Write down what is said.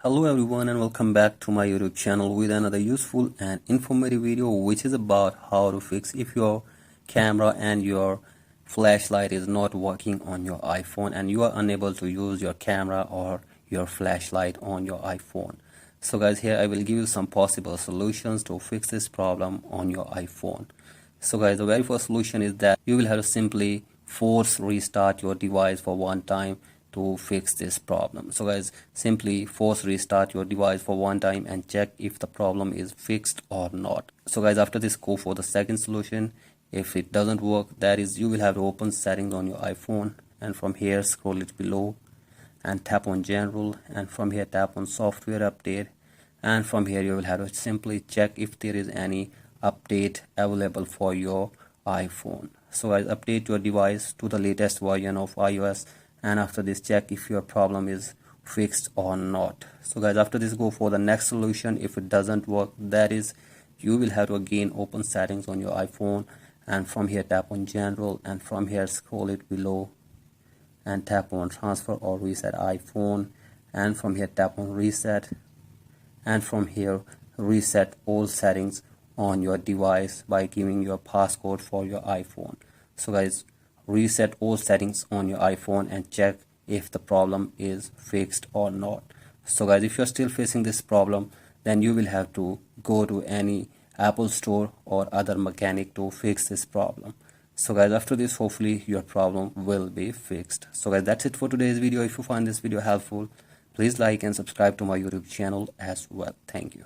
Hello everyone and welcome back to my YouTube channel with another useful and informative video which is about how to fix if your camera and your flashlight is not working on your iPhone and you are unable to use your camera or your flashlight on your iPhone. So guys, here I will give you some possible solutions to fix this problem on your iPhone. So guys, the very first solution is that you will have to simply force restart your device for one time to fix this problem. So guys, simply force restart your device for one time and check if the problem is fixed or not. So guys, after this, go for the second solution. If it doesn't work, that is, you will have to open settings on your iPhone, and from here scroll it below and tap on general, and from here tap on software update, and from here you will have to simply check if there is any update available for your iPhone. So guys, update your device to the latest version of iOS, and after this check if your problem is fixed or not. So guys, after this, go for the next solution. If it doesn't work, that is, you will have to again open settings on your iPhone, and from here tap on general, and from here scroll it below and tap on transfer or reset iPhone, and from here tap on reset, and from here reset all settings on your device by giving your passcode for your iPhone. So guys, reset all settings on your iPhone and check if the problem is fixed or not. So guys, if you're still facing this problem, then you will have to go to any Apple store or other mechanic to fix this problem. So guys, after this, hopefully your problem will be fixed. So guys, that's it for today's video. If you find this video helpful, please like and subscribe to my YouTube channel as well. Thank you.